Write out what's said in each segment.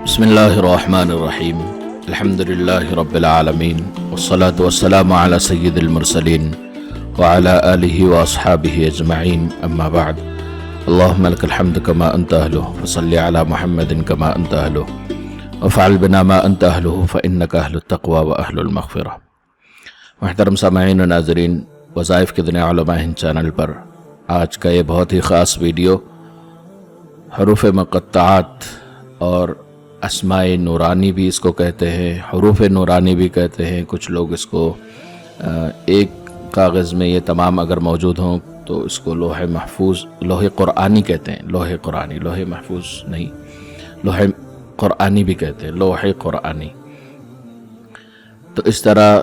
بسم اللہ الرحمن الرحیم الحمد للہ رب العالمین والصلاة والسلام علی سید المرسلین وعلی آلہ واصحابہ اجمعین اما بعد اللہم لک الحمد کما انت اہلہ فصلی علی محمد کما انت اہلہ وفعل بنا ما انت اہلہ فانک اہل التقوی واہل المغفرہ۔ محترم سامعین و ناظرین، وظائف کے دنیا علماء ہند چینل پر آج کا یہ بہت ہی خاص ویڈیو حروف مقطعات اور اسماء نورانی بھی اس کو کہتے ہیں، حروف نورانی بھی کہتے ہیں۔ کچھ لوگ اس کو ایک کاغذ میں یہ تمام اگر موجود ہوں تو اس کو لوح محفوظ، لوح قرآنی کہتے ہیں۔ لوح قرآنی، لوح محفوظ نہیں، لوح قرآنی بھی کہتے ہیں، لوح قرآنی۔ تو اس طرح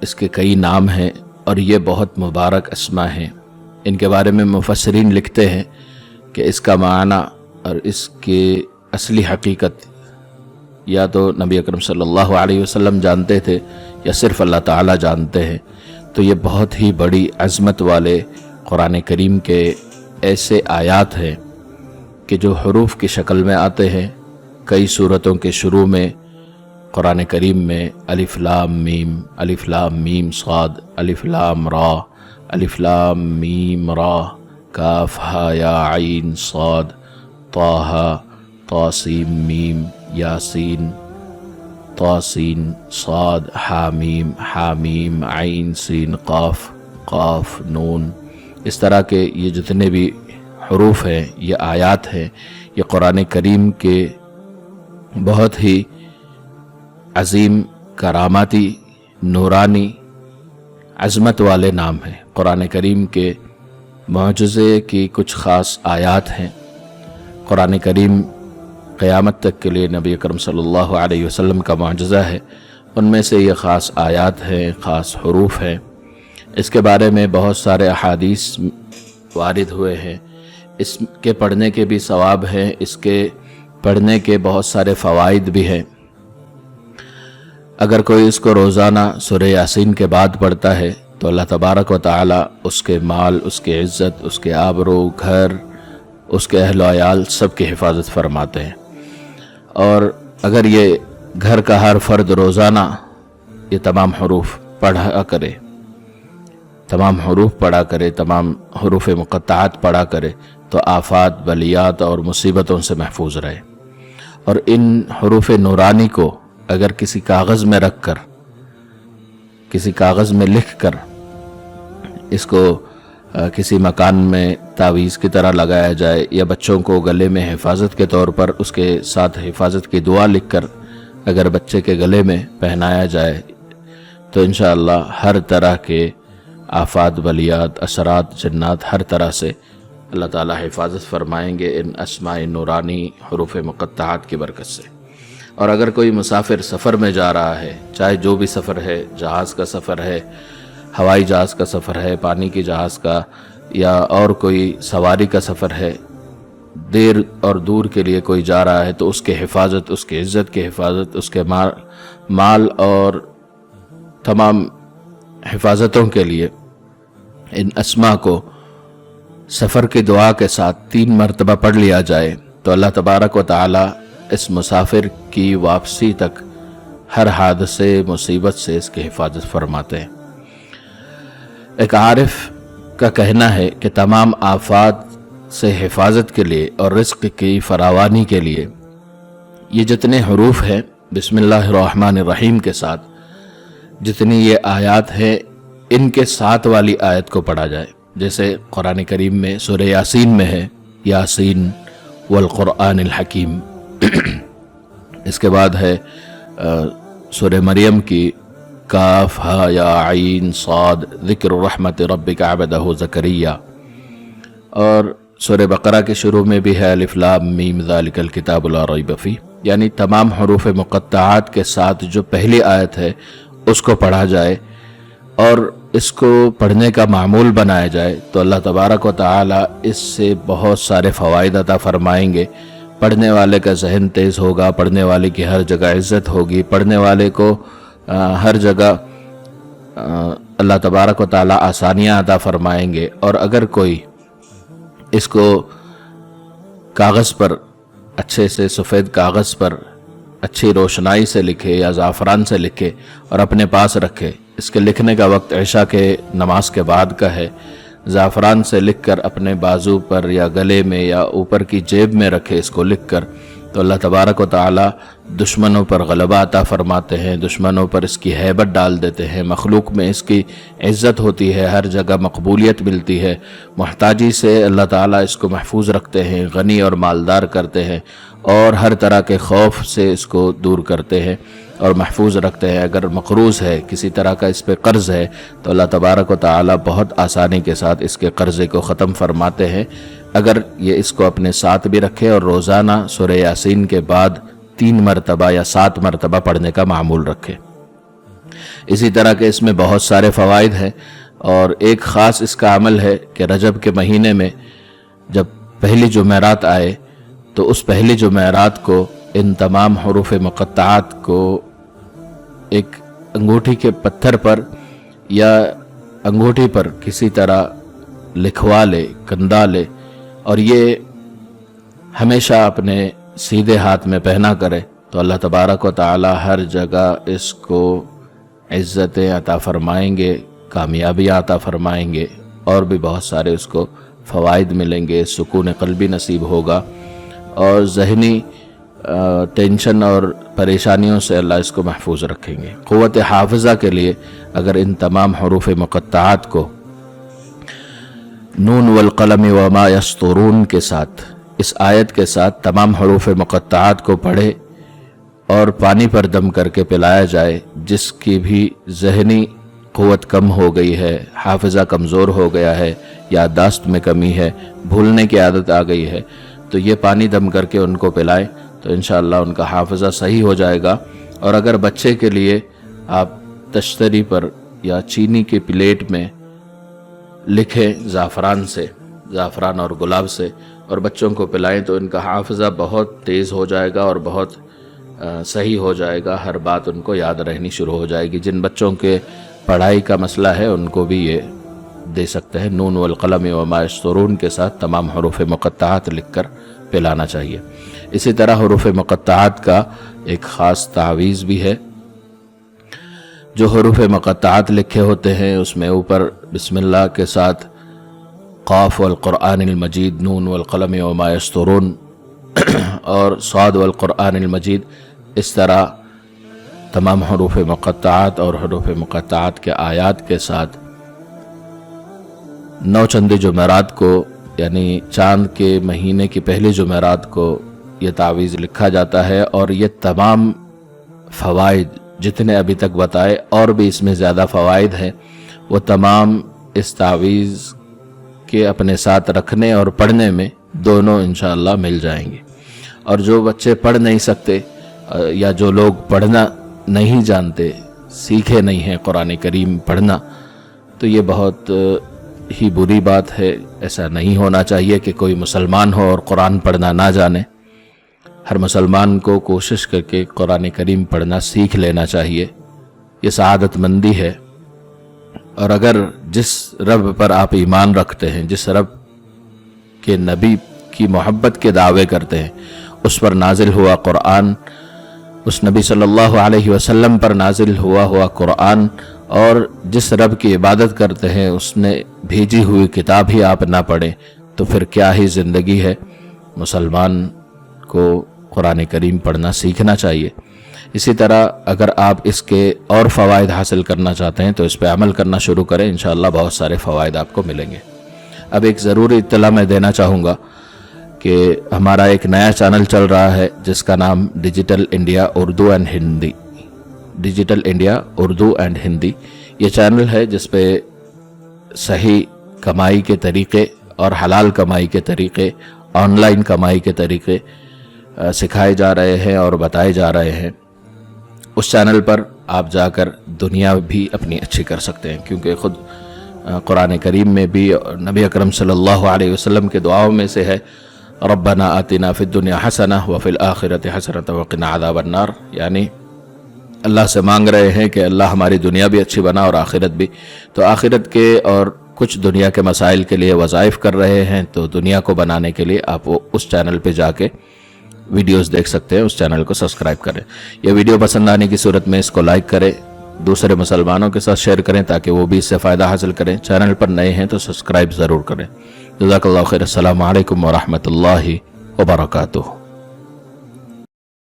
اس کے کئی نام ہیں اور یہ بہت مبارک اسماء ہیں۔ ان کے بارے میں مفسرین لکھتے ہیں کہ اس کا معنی اور اس کی اصلی حقیقت یا تو نبی اکرم صلی اللہ علیہ وسلم جانتے تھے یا صرف اللہ تعالیٰ جانتے ہیں۔ تو یہ بہت ہی بڑی عظمت والے قرآن کریم کے ایسے آیات ہیں کہ جو حروف کی شکل میں آتے ہیں۔ کئی سورتوں کے شروع میں قرآن کریم میں الف لام میم، الف لام میم صاد، الف لام را، الف لام میم را، کاف ہا یا عین صاد، طٰ طاسیم میم، یاسین طاسین صاد، حامیم حامیم عین سین قاف قاف نون۔ اس طرح کے یہ جتنے بھی حروف ہیں، یہ آیات ہیں، یہ قرآن کریم کے بہت ہی عظیم کراماتی نورانی عظمت والے نام ہیں۔ قرآن کریم کے معجزے کی کچھ خاص آیات ہیں۔ قرآن کریم قیامت تک کے لیے نبی اکرم صلی اللہ علیہ وسلم کا معجزہ ہے۔ ان میں سے یہ خاص آیات ہیں، خاص حروف ہیں۔ اس کے بارے میں بہت سارے احادیث وارد ہوئے ہیں۔ اس کے پڑھنے کے بھی ثواب ہیں، اس کے پڑھنے کے بہت سارے فوائد بھی ہیں۔ اگر کوئی اس کو روزانہ سورہ یاسین کے بعد پڑھتا ہے تو اللہ تبارک و تعالی اس کے مال، اس کے عزت، اس کے آبرو، گھر، اس کے اہل و عیال سب کی حفاظت فرماتے ہیں۔ اور اگر یہ گھر کا ہر فرد روزانہ یہ تمام حروف پڑھا کرے، تمام حروف پڑھا کرے، تمام حروف مقطعات پڑھا کرے تو آفات، بلیات اور مصیبتوں سے محفوظ رہے۔ اور ان حروف نورانی کو اگر کسی کاغذ میں رکھ کر، کسی کاغذ میں لکھ کر اس کو کسی مکان میں تعویذ کی طرح لگایا جائے یا بچوں کو گلے میں حفاظت کے طور پر اس کے ساتھ حفاظت کی دعا لکھ کر اگر بچے کے گلے میں پہنایا جائے تو انشاءاللہ ہر طرح کے آفات، بلیات، اثرات، جنات، ہر طرح سے اللہ تعالی حفاظت فرمائیں گے ان اسماء نورانی حروف مقطعات کی برکت سے۔ اور اگر کوئی مسافر سفر میں جا رہا ہے، چاہے جو بھی سفر ہے، جہاز کا سفر ہے، ہوائی جہاز کا سفر ہے، پانی کی جہاز کا، یا اور کوئی سواری کا سفر ہے، دیر اور دور کے لیے کوئی جا رہا ہے تو اس کے حفاظت، اس کے عزت کی حفاظت، اس کے مال اور تمام حفاظتوں کے لیے ان اسماء کو سفر کی دعا کے ساتھ 3 مرتبہ پڑھ لیا جائے تو اللہ تبارک و تعالی اس مسافر کی واپسی تک ہر حادثے، مصیبت سے اس کی حفاظت فرماتے ہیں۔ ایک عارف کا کہنا ہے کہ تمام آفات سے حفاظت کے لیے اور رزق کی فراوانی کے لیے یہ جتنے حروف ہیں بسم اللہ الرحمن الرحیم کے ساتھ جتنی یہ آیات ہیں، ان کے ساتھ والی آیت کو پڑھا جائے۔ جیسے قرآن کریم میں سورہ یاسین میں ہے یاسین والقرآن الحکیم، اس کے بعد ہے سورہ مریم کی کاف ہا یا عین صاد، ذکر رحمت ربک عبدہ زکریا، اور سورہ بقرہ کے شروع میں بھی ہے الف لام میم ذالک الکتاب لا ریب فیہ۔ یعنی تمام حروف مقطعات کے ساتھ جو پہلی آیت ہے اس کو پڑھا جائے اور اس کو پڑھنے کا معمول بنایا جائے تو اللہ تبارک و تعالی اس سے بہت سارے فوائد عطا فرمائیں گے۔ پڑھنے والے کا ذہن تیز ہوگا، پڑھنے والے کی ہر جگہ عزت ہوگی، پڑھنے والے کو ہر جگہ اللہ تبارک و تعالی آسانیاں عطا فرمائیں گے۔ اور اگر کوئی اس کو کاغذ پر، اچھے سے سفید کاغذ پر اچھی روشنائی سے لکھے یا زعفران سے لکھے اور اپنے پاس رکھے۔ اس کے لکھنے کا وقت عشاء کے نماز کے بعد کا ہے۔ زعفران سے لکھ کر اپنے بازو پر یا گلے میں یا اوپر کی جیب میں رکھے اس کو لکھ کر، تو اللہ تبارک و تعالی دشمنوں پر غلبہ عطا فرماتے ہیں، دشمنوں پر اس کی ہیبت ڈال دیتے ہیں، مخلوق میں اس کی عزت ہوتی ہے، ہر جگہ مقبولیت ملتی ہے، محتاجی سے اللہ تعالی اس کو محفوظ رکھتے ہیں، غنی اور مالدار کرتے ہیں، اور ہر طرح کے خوف سے اس کو دور کرتے ہیں اور محفوظ رکھتے ہیں۔ اگر مقروض ہے، کسی طرح کا اس پہ قرض ہے، تو اللہ تبارک و تعالی بہت آسانی کے ساتھ اس کے قرضے کو ختم فرماتے ہیں، اگر یہ اس کو اپنے ساتھ بھی رکھے اور روزانہ سورہ یاسین کے بعد 3 مرتبہ یا 7 مرتبہ پڑھنے کا معمول رکھے۔ اسی طرح کے اس میں بہت سارے فوائد ہیں، اور ایک خاص اس کا عمل ہے کہ رجب کے مہینے میں جب پہلی جمعرات آئے تو اس پہلی جمعرات کو ان تمام حروف مقطعات کو ایک انگوٹھی کے پتھر پر یا انگوٹھی پر کسی طرح لکھوا لے، کندا لے، اور یہ ہمیشہ اپنے سیدھے ہاتھ میں پہنا کرے، تو اللہ تبارک و تعالی ہر جگہ اس کو عزتیں عطا فرمائیں گے، کامیابیاں عطا فرمائیں گے، اور بھی بہت سارے اس کو فوائد ملیں گے، سکون قلبی نصیب ہوگا، اور ذہنی ٹینشن اور پریشانیوں سے اللہ اس کو محفوظ رکھیں گے۔ قوت حافظہ کے لیے اگر ان تمام حروف مقطعات کو نون والقلم وما یسطرون کے ساتھ، اس آیت کے ساتھ تمام حروف مقطعات کو پڑھے اور پانی پر دم کر کے پلایا جائے، جس کی بھی ذہنی قوت کم ہو گئی ہے، حافظہ کمزور ہو گیا ہے، یادداشت میں کمی ہے، بھولنے کی عادت آ گئی ہے، تو یہ پانی دم کر کے ان کو پلائیں تو انشاءاللہ ان کا حافظہ صحیح ہو جائے گا۔ اور اگر بچے کے لیے آپ تشتری پر یا چینی کی پلیٹ میں لکھیں زعفران اور گلاب سے، اور بچوں کو پلائیں تو ان کا حافظہ بہت تیز ہو جائے گا اور بہت صحیح ہو جائے گا، ہر بات ان کو یاد رہنی شروع ہو جائے گی۔ جن بچوں کے پڑھائی کا مسئلہ ہے ان کو بھی یہ دے سکتے ہیں، نون والقلم وما یسطرون کے ساتھ تمام حروف مقطعات لکھ کر پلانا چاہیے۔ اسی طرح حروف مقطعات کا ایک خاص تعویذ بھی ہے۔ جو حروف مقطعات لکھے ہوتے ہیں اس میں اوپر بسم اللہ کے ساتھ قاف والقرآن المجید، نون والقلم وما یسطرون اور صاد والقرآن المجید، اس طرح تمام حروف مقطعات اور حروف مقطعات کے آیات کے ساتھ 9 چندی جمعرات کو، یعنی چاند کے مہینے کی پہلی جمعرات کو یہ تعویذ لکھا جاتا ہے، اور یہ تمام فوائد جتنے ابھی تک بتائے اور بھی اس میں زیادہ فوائد ہیں، وہ تمام اس تعویذ کے اپنے ساتھ رکھنے اور پڑھنے میں دونوں انشاءاللہ مل جائیں گے۔ اور جو بچے پڑھ نہیں سکتے یا جو لوگ پڑھنا نہیں جانتے، سیکھے نہیں ہیں قرآن کریم پڑھنا، تو یہ بہت ہی بری بات ہے۔ ایسا نہیں ہونا چاہیے کہ کوئی مسلمان ہو اور قرآن پڑھنا نہ جانے۔ ہر مسلمان کو کوشش کر کے قرآن کریم پڑھنا سیکھ لینا چاہیے، یہ سعادت مندی ہے۔ اور اگر جس رب پر آپ ایمان رکھتے ہیں، جس رب کے نبی کی محبت کے دعوے کرتے ہیں، اس پر نازل ہوا قرآن، اس نبی صلی اللہ علیہ وسلم پر نازل ہوا قرآن، اور جس رب کی عبادت کرتے ہیں اس نے بھیجی ہوئی کتاب ہی آپ نہ پڑھیں تو پھر کیا ہی زندگی ہے۔ مسلمان کو قرآن کریم پڑھنا سیکھنا چاہیے۔ اسی طرح اگر آپ اس کے اور فوائد حاصل کرنا چاہتے ہیں تو اس پہ عمل کرنا شروع کریں، انشاءاللہ بہت سارے فوائد آپ کو ملیں گے۔ اب ایک ضروری اطلاع میں دینا چاہوں گا کہ ہمارا ایک نیا چینل چل رہا ہے جس کا نام digital India Urdu and Hindi, digital India Urdu and Hindi. یہ چینل ہے جس پہ صحیح کمائی کے طریقے اور حلال کمائی کے طریقے، آن لائن کمائی کے طریقے سکھائے جا رہے ہیں اور بتائے جا رہے ہیں۔ اس چینل پر آپ جا کر دنیا بھی اپنی اچھی کر سکتے ہیں، کیونکہ خود قرآن کریم میں بھی نبی اکرم صلی اللہ علیہ وسلم کے دعاؤں میں سے ہے ربنا آتنا فی الدنیا حسنہ وفی الآخرۃ حسنۃ وقنا عذاب النار، یعنی اللہ سے مانگ رہے ہیں کہ اللہ ہماری دنیا بھی اچھی بنا اور آخرت بھی۔ تو آخرت کے اور کچھ دنیا کے مسائل کے لیے وظائف کر رہے ہیں، تو دنیا کو بنانے کے لیے آپ وہ اس چینل پہ جا کے ویڈیوز دیکھ سکتے ہیں، اس چینل کو سبسکرائب کریں۔ یہ ویڈیو پسند آنے کی صورت میں اس کو لائک کریں، دوسرے مسلمانوں کے ساتھ شیئر کریں تاکہ وہ بھی اس سے فائدہ حاصل کریں۔ چینل پر نئے ہیں تو سبسکرائب ضرور کریں۔ جزاک اللہ خیر۔ السلام علیکم ورحمۃ اللہ وبرکاتہ۔